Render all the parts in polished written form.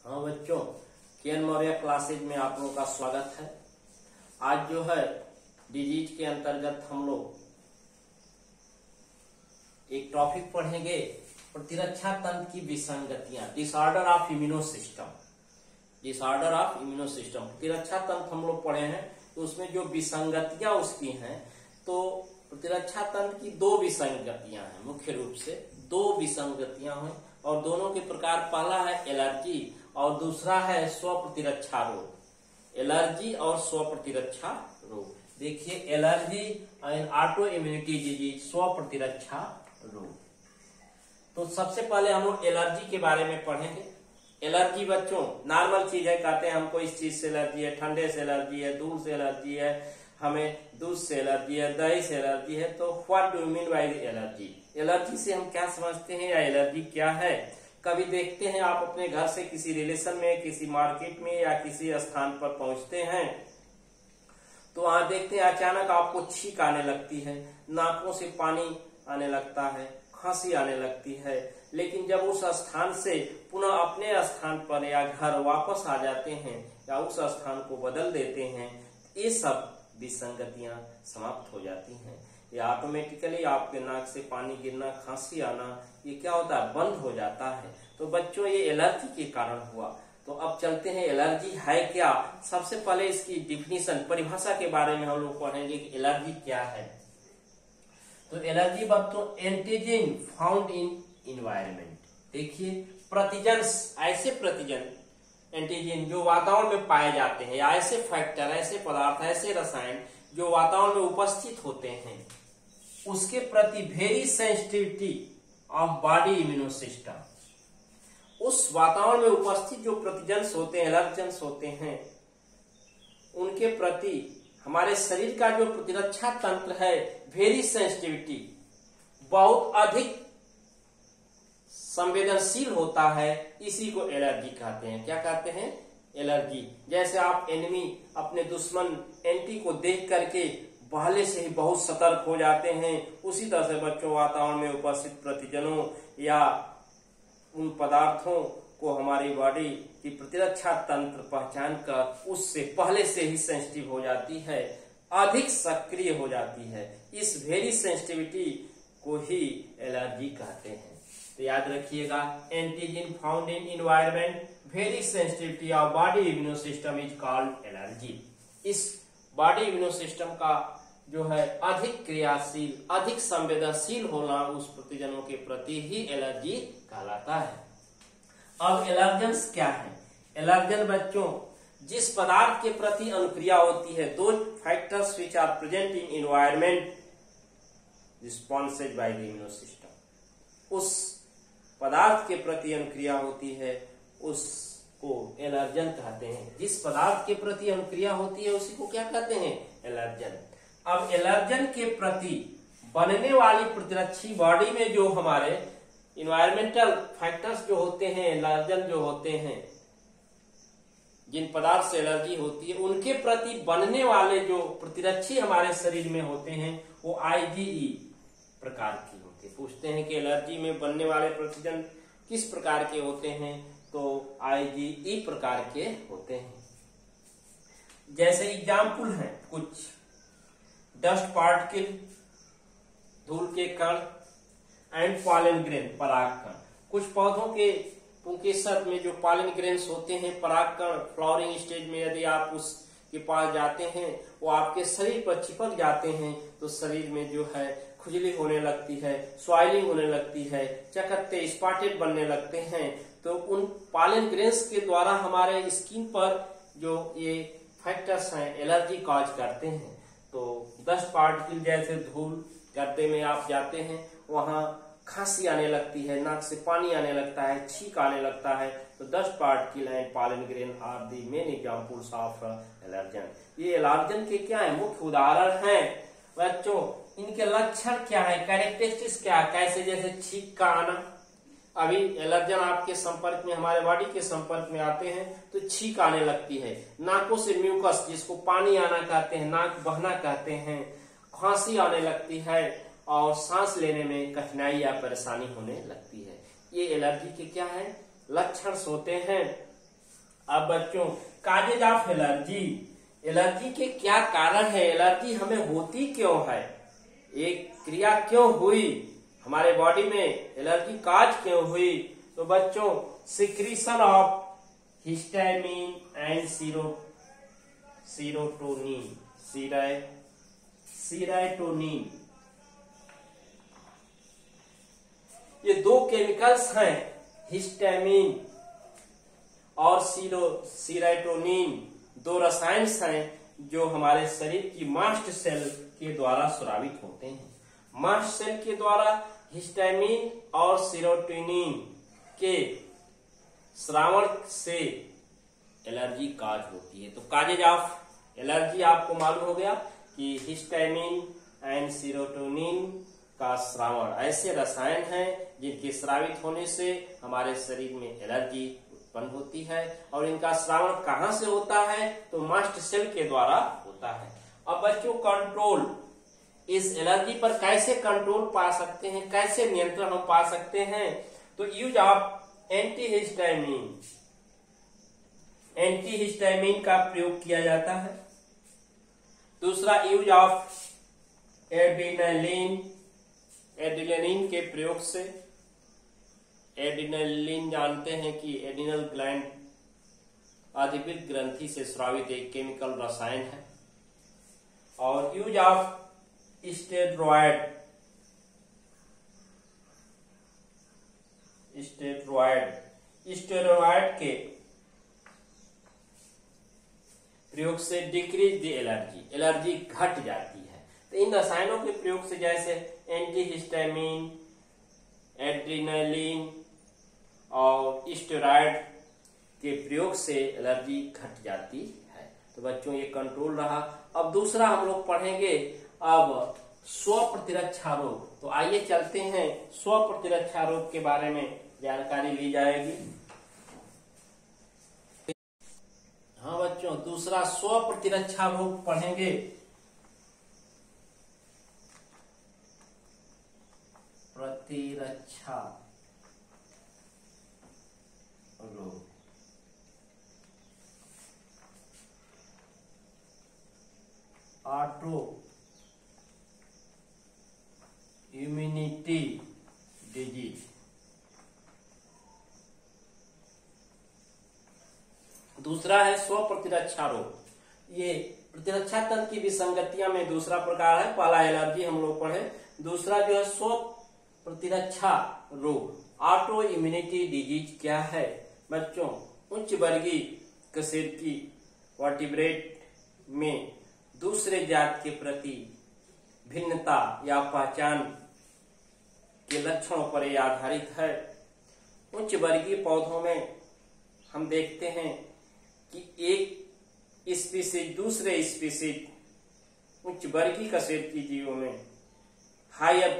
हाँ बच्चों, KN Maurya classes में आप लोगों का स्वागत है। आज जो है डिजीज के अंतर्गत हम लोग एक टॉपिक पढ़ेंगे, प्रतिरक्षा तंत्र की विसंगतियां, disorder of immuno system. Disorder of immuno system प्रतिरक्षा तंत्र हम लोग पढ़े हैं, तो उसमें जो विसंगतियां उसकी हैं, तो प्रतिरक्षा तंत्र की दो विसंगतियां हैं, मुख्य रूप से दो विसंगतियां हैं और दोनों के प्रकार, पहला है एलर्जी और दूसरा है स्व प्रतिरक्षा रोग। एलर्जी और स्व प्रतिरक्षा रोग। देखिए, allergy and auto immunity disease, स्व प्रतिरक्षा रोग। तो सबसे पहले हम लोग एलर्जी के बारे में पढ़ेंगे। एलर्जी बच्चों नॉर्मल चीज है, कहते हैं हमको इस चीज से एलर्जी है, ठंडे से एलर्जी है, दूध से एलर्जी है, हमें दूध से एलर्जी है, दही से एलर्जी है। तो what do you mean by allergy? Allergy से हम क्या समझते हैं या एलर्जी क्या है? कभी देखते हैं आप अपने घर से किसी रिलेशन में, किसी मार्केट में या किसी स्थान पर पहुंचते हैं, तो वहां देखते हैं अचानक आपको छींक आने लगती है, नाकों से पानी आने लगता है, खांसी आने लगती है। लेकिन जब उस स्थान से पुनः अपने स्थान पर या घर वापस आ जाते हैं या उस स्थान को बदल देते हैं, ये सब विसंगतियां समाप्त हो जाती हैं। या ऑटोमेटिकली आपके नाक से पानी गिरना, खांसी आना, ये क्या होता है, बंद हो जाता है। तो बच्चों ये एलर्जी के कारण हुआ। तो अब चलते हैं, एलर्जी है क्या। सबसे पहले इसकी डिफिनीशन, परिभाषा के बारे में हम लोग पढ़ेंगे कि एलर्जी क्या है। तो एलर्जी बच्चों एंटीजन फाउंड इन इन्वायरमेंट। देखिए, प्रतिजन, ऐसे प्रतिजन एंटीजन जो वातावरण में पाए जाते हैं, या ऐसे फैक्टर, ऐसे पदार्थ, ऐसे रसायन जो वातावरण में उपस्थित होते हैं, उसके प्रति very sensitivity of body immuno system. उस वातावरण में उपस्थित जो प्रतिजन्स होते हैं, एलर्जेंस होते हैं, उनके प्रति हमारे शरीर का जो प्रतिरक्षा तंत्र है, वेरी सेंसिटिविटी, बहुत अधिक संवेदनशील होता है। इसी को एलर्जी कहते हैं। क्या कहते हैं? एलर्जी। जैसे आप एनिमी, अपने दुश्मन एंटी को देख करके पहले से ही बहुत सतर्क हो जाते हैं, उसी तरह से बच्चों वातावरण में उपस्थित प्रतिजनों या उन पदार्थों को हमारी बॉडी की प्रतिरक्षा तंत्र पहचान कर उससे पहले से ही सेंसिटिव हो जाती है, अधिक सक्रिय हो जाती है। इस वेरी सेंसिटिविटी को ही एलर्जी कहते हैं। तो याद रखिएगा, antigen found in environment, very sensitivity of body immuno system is called allergy. इस बॉडी इम्यूनो सिस्टम का जो है अधिक क्रियाशील, अधिक संवेदनशील होना उस प्रतिजनों के प्रति ही एलर्जी कहलाता है। अब एलर्जेंस क्या है? एलर्जन बच्चों जिस पदार्थ के प्रति अनुक्रिया होती है, दो factors which are present in environment responses by the immuno system, उस पदार्थ के प्रति अनुक्रिया होती है, उसको एलर्जन कहते हैं। जिस पदार्थ के प्रति अनुक्रिया होती है उसी को क्या कहते हैं? एलर्जन। अब एलर्जन के प्रति बनने वाली प्रतिरक्षी बॉडी में जो हमारे इन्वायरमेंटल फैक्टर्स जो होते हैं, एलर्जन जो होते हैं, जिन पदार्थ से एलर्जी होती है, उनके प्रति बनने वाले जो प्रतिरक्षी हमारे शरीर में होते हैं, वो IgE प्रकार की होते हैं। पूछते हैं कि एलर्जी में बनने वाले प्रतिजन किस प्रकार के होते हैं, तो IgE प्रकार के होते हैं। जैसे एग्जाम्पल है कुछ डस्ट पार्टिकल, धूल के कण, एंड पॉलन ग्रेन, परागकण। कुछ पौधों के पुंकेसर में जो पॉलन ग्रेन्स होते हैं, परागकण, फ्लावरिंग स्टेज में यदि आप उसके पास जाते हैं, वो आपके शरीर पर चिपक जाते हैं, तो शरीर में जो है खुजली होने लगती है, स्वाइलिंग होने लगती है, चकत्ते, स्पॉटेड बनने लगते हैं। तो उन पॉलन ग्रेन्स के द्वारा हमारे स्किन पर जो ये फैक्टर्स हैं, एलर्जी कॉज करते हैं। तो डस्ट पार्टिकल जैसे धूल, गड्ढे में आप जाते हैं, वहां खांसी आने लगती है, नाक से पानी आने लगता है, छींक आने लगता है। तो dust particle and pollen grain are the main examples of allergen. ये एलर्जन के क्या है? मुख्य उदाहरण हैं बच्चों। इनके लक्षण क्या है, कैरेक्टरिस्टिक्स क्या है? कैसे? जैसे छींक का आना। अभी एलर्जन आपके संपर्क में, हमारे बॉडी के संपर्क में आते हैं तो छींक आने लगती है। नाकों से म्यूकस, जिसको पानी आना कहते हैं, नाक बहना कहते हैं, खांसी आने लगती है और सांस लेने में कठिनाई या परेशानी होने लगती है। ये एलर्जी के क्या है? लक्षण होते हैं। अब बच्चों काजेज ऑफ एलर्जी, एलर्जी के क्या कारण है, एलर्जी हमें होती क्यों है, एक क्रिया क्यों हुई हमारे बॉडी में, एलर्जी काज क्यों हुई। तो बच्चों secretion of histamine and serotonin, सीराटोनिन, ये दो केमिकल्स हैं, हिस्टामिन और सीराटोनिन, दो रसायन हैं जो हमारे शरीर की मास्ट सेल के द्वारा स्रावित होते हैं। मास्ट सेल के द्वारा हिस्टामिन और सीरोटोनिन के श्रावण से एलर्जी काज होती है। तो काजेज ऑफ एलर्जी आपको मालूम हो गया कि हिस्टामिन एंड सीरोटोनिन का श्रावण ऐसे रसायन हैं जिनके श्रावित होने से हमारे शरीर में एलर्जी उत्पन्न होती है। और इनका श्रावण कहाँ से होता है, तो मास्ट सेल के द्वारा होता है। अब बच्चों कंट्रोल, इस एलर्जी पर कैसे कंट्रोल पा सकते हैं, कैसे नियंत्रण हम पा सकते हैं, तो यूज ऑफ एंटीहिस्टामिन, एंटीहिस्टामिन का प्रयोग किया जाता है। दूसरा यूज ऑफ एड्रेनालिन, एड्रेनालिन के प्रयोग से, एड्रेनालिन जानते हैं कि एड्रिनल ग्लैंड अधिवृक्क ग्रंथि से स्रावित एक केमिकल रसायन है। और यूज ऑफ स्टेरॉयड, स्टेरॉयड के प्रयोग से डिक्रीज द एलर्जी, एलर्जी घट जाती है। तो इन रसायनों के प्रयोग से जैसे एंटीहिस्टामिन, एड्रेनालिन और स्टेरॉयड के प्रयोग से एलर्जी घट जाती है। तो बच्चों ये कंट्रोल रहा। अब दूसरा हम लोग पढ़ेंगे अब स्व प्रतिरक्षा रोग। तो आइए चलते हैं, स्व प्रतिरक्षा रोग के बारे में जानकारी ली जाएगी। हाँ बच्चों, दूसरा स्व प्रतिरक्षा रोग पढ़ेंगे। प्रतिरक्षा रोग, ऑटो इम्यूनिटी डिजीज। दूसरा है स्व प्रतिरक्षा रोग। ये प्रतिरक्षा तंत्र की विसंगतियां में दूसरा प्रकार है। पहला एलर्जी हम लोग पढ़े, दूसरा जो है स्व प्रतिरक्षा रोग, ऑटो इम्यूनिटी डिजीज क्या है। बच्चों उच्च वर्गीय कशेरुकी वर्टिब्रेट में दूसरे जात के प्रति भिन्नता या पहचान के लक्षणों पर यह आधारित है। उच्च वर्गीय पौधों में हम देखते हैं कि एक स्पीसीज दूसरे स्पीसीज उच्च वर्गीय कशेरुकी जीवों में हायर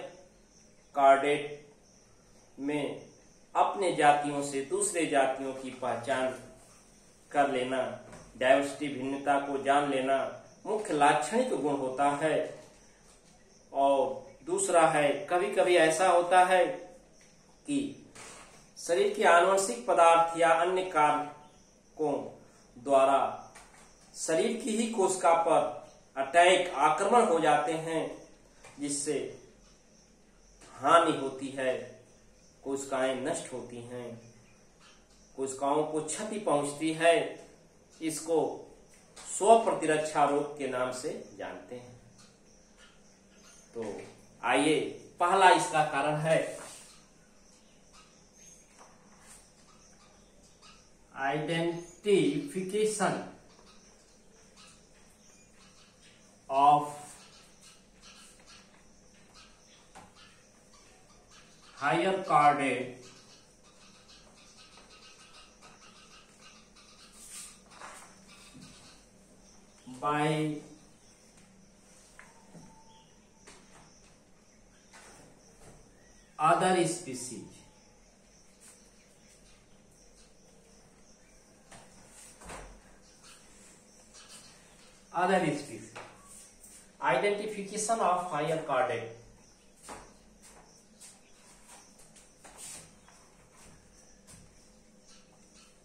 कार्डेट में अपने जातियों से दूसरे जातियों की पहचान कर लेना, डाइवर्सिटी भिन्नता को जान लेना मुख्य लाक्षणिक गुण होता है। और दूसरा है कभी कभी ऐसा होता है कि शरीर के आनुवंशिक पदार्थ या अन्य कारकों द्वारा शरीर की ही कोशिका पर अटैक आक्रमण हो जाते हैं, जिससे हानि होती है, कोशिकाएं नष्ट होती हैं, कोशिकाओं को क्षति पहुंचती है। इसको स्व प्रतिरक्षा रोग के नाम से जानते हैं। तो आइए, पहला इसका कारण है identification of higher chordate by other species. Other species. Identification of higher cardiac.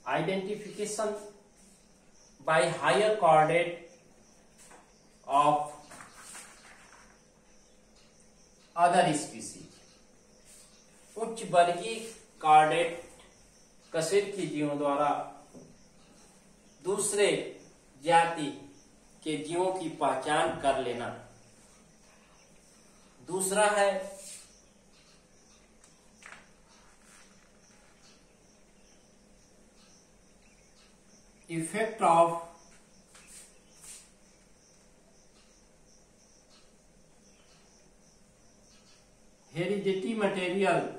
Identification by higher chordate of other species, उच्च वर्गीय कॉर्डेट कशेरुकी जीवों द्वारा दूसरे जाति के जीवों की पहचान कर लेना। दूसरा है effect of heredity material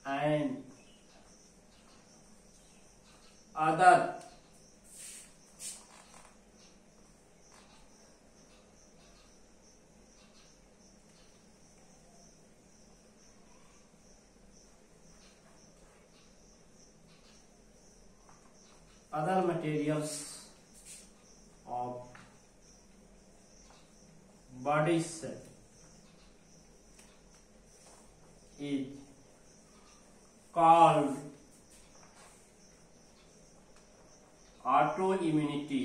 and other materials of body cell is called autoimmunity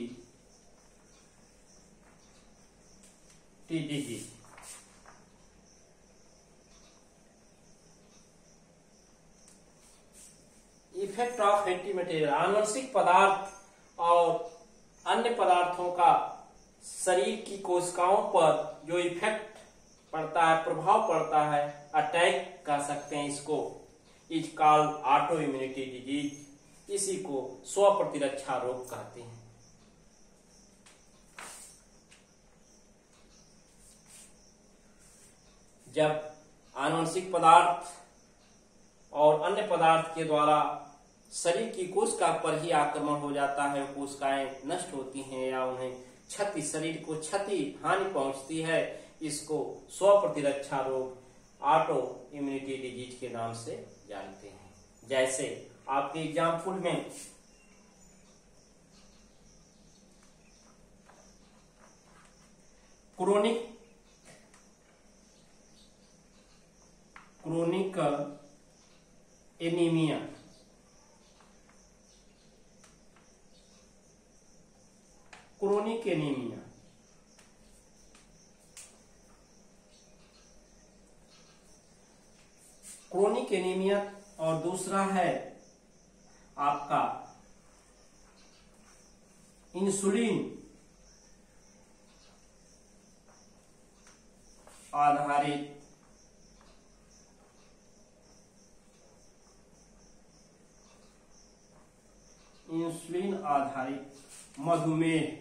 disease। Effect of anti material, आनुवंशिक पदार्थ और अन्य पदार्थों का शरीर की कोशिकाओं पर जो इफेक्ट पड़ता है, प्रभाव पड़ता है, अटैक कर सकते हैं, इसको is called auto immunity disease. इसी को स्व प्रतिरक्षा रोग कहते हैं। जब आनुवंशिक पदार्थ और अन्य पदार्थ के द्वारा शरीर की कोशिका पर ही आक्रमण हो जाता है, कोशिकाएं नष्ट होती हैं या उन्हें क्षति, शरीर को क्षति हानि पहुंचती है, इसको स्व प्रतिरक्षा रोग ऑटो इम्यूनिटी डिजीज के नाम से जानते हैं। जैसे आपके एग्जाम्पल में chronic anaemia, chronic anaemia chronic anaemia और दूसरा है आपका इंसुलिन आधारित मधुमेह।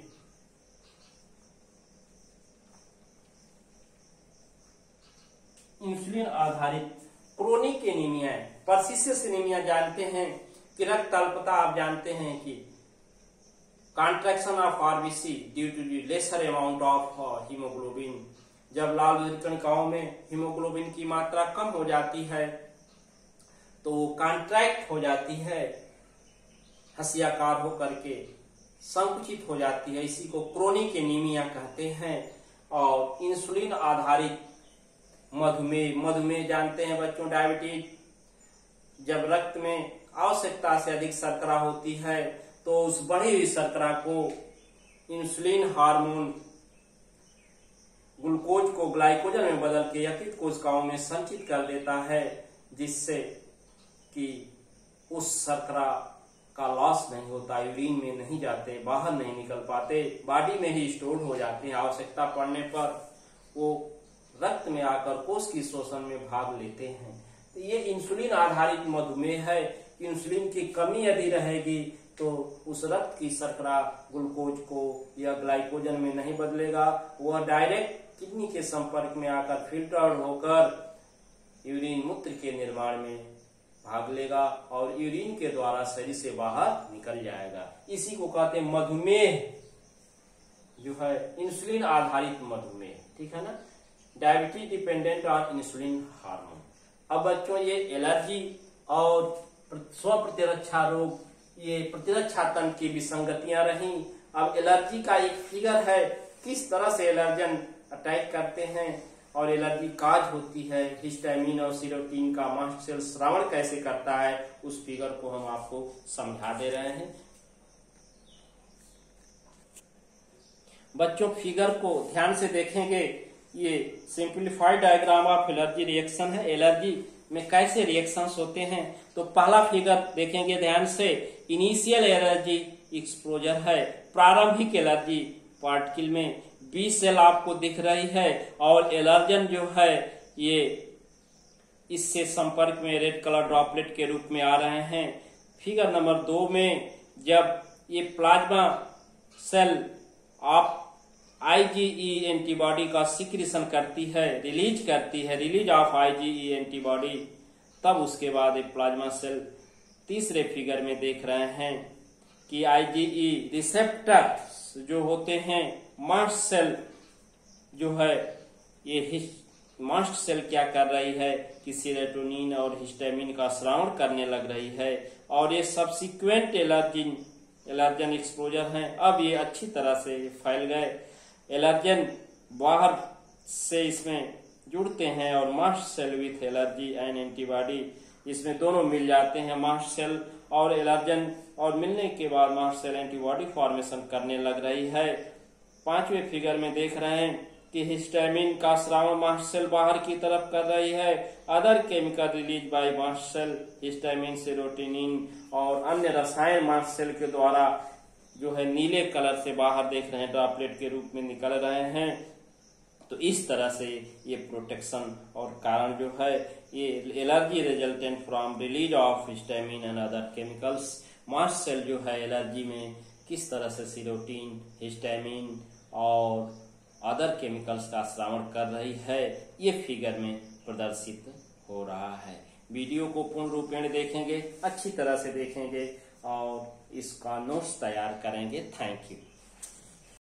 इंसुलिन आधारित क्रोनिक एनीमिया है। पर्सिस्टेंट एनीमिया जानते हैं कि रक्त अल्पता, आप जानते हैं कि contraction of RBC due to the lesser amount of haemoglobin. जब लाल रक्त कणिकाओं में हीमोग्लोबिन की मात्रा कम हो जाती है तो वो कॉन्ट्रैक्ट हो जाती है, हंसियाकार होकर के संकुचित हो जाती है, इसी को क्रोनिक एनीमिया कहते हैं। और इंसुलिन आधारित मधुमेह जानते हैं बच्चों, डायबिटीज। जब रक्त में आवश्यकता से अधिक शर्करा होती है तो उस बढ़ी हुई शर्करा को इंसुलिन हार्मोन ग्लूकोज को ग्लाइकोजन में बदल के यकृत कोशिकाओं में संचित कर देता है, जिससे कि उस शर्करा का लॉस नहीं होता, यूरिन में नहीं जाते, बाहर नहीं निकल पाते, बॉडी में ही स्टोर हो जाते हैं। आवश्यकता पड़ने पर वो रक्त में आकर कोश की शोषण में भाग लेते हैं। तो ये इंसुलिन आधारित मधुमेह है। इंसुलिन की कमी यदि रहेगी तो उस रक्त की शर्करा ग्लूकोज को या ग्लाइकोजन में नहीं बदलेगा, वह डायरेक्ट किडनी के संपर्क में आकर फिल्टर होकर यूरिन मूत्र के निर्माण में भाग लेगा और यूरिन के द्वारा शरीर से बाहर निकल जाएगा। इसी को कहते हैं मधुमेह, जो है इंसुलिन आधारित मधुमेह, ठीक है ना। Diabetes dependent on insulin hormone. अब बच्चों ये एलर्जी और स्व प्रतिरक्षा रोग, ये प्रतिरक्षा तंत्र की विसंगतियां रही। अब एलर्जी का एक फिगर है, किस तरह से एलर्जन अटैक करते हैं। और एलर्जी काज होती है, हिस्टामिन और सीरोटीन का मास्ट सेल श्रावण कैसे करता है, उस फिगर को हम आपको समझा दे रहे हैं। बच्चों फिगर को ध्यान से देखेंगे, ये simplified diagram of allergy reaction है। एलर्जी में कैसे रिएक्शंस होते हैं, तो पहला फिगर देखेंगे ध्यान से, इनिशियल एलर्जी एक्सपोजर है। प्रारंभिक एलर्जी पार्टिकल में 20 सेल आपको दिख रही है और एलर्जन जो है ये इससे संपर्क में रेड कलर ड्रॉपलेट के रूप में आ रहे हैं। फिगर नंबर 2 में जब ये प्लाज्मा सेल आप IgE एंटीबॉडी का सिक्रीशन करती है, रिलीज करती है, रिलीज ऑफ IgE एंटीबॉडी, तब उसके बाद एक प्लाज्मा सेल तीसरे फिगर में देख रहे हैं कि IgE रिसेप्टर जो होते हैं, मास्ट सेल जो है, ये मास्ट सेल क्या कर रही है कि सेरोटोनिन और हिस्टामिन का स्रावण करने लग रही है और ये सब्सिक्वेंट एलर्जन एक्सपोजर हैं। अब ये अच्छी तरह से फैल गए, एलर्जन बाहर से इसमें जुड़ते हैं और mast cell with allergy and antibody, इसमें दोनों मिल जाते हैं, मास्ट सेल और एलर्जन, और मिलने के बाद मास्ट सेल एंटीबॉडी फॉर्मेशन करने लग रही है। 5वें फिगर में देख रहे हैं कि हिस्टामिन का स्राव मास्ट सेल बाहर की तरफ कर रही है। Other chemical release by mast cell, histamine, serotonin और अन्य रसायन मास्ट सेल के द्वारा जो है नीले कलर से बाहर देख रहे हैं, ड्रॉपलेट के रूप में निकल रहे हैं। तो इस तरह से ये प्रोटेक्शन और कारण जो है, ये allergy resultant from release of histamine and other chemicals. Mast cell जो है एलर्जी में किस तरह से सेरोटीन, हिस्टामिन और अदर केमिकल्स का श्रावण कर रही है, ये फिगर में प्रदर्शित हो रहा है। वीडियो को पूर्ण रूपेण देखेंगे, अच्छी तरह से देखेंगे और इसका नोट्स तैयार करेंगे। Thank you.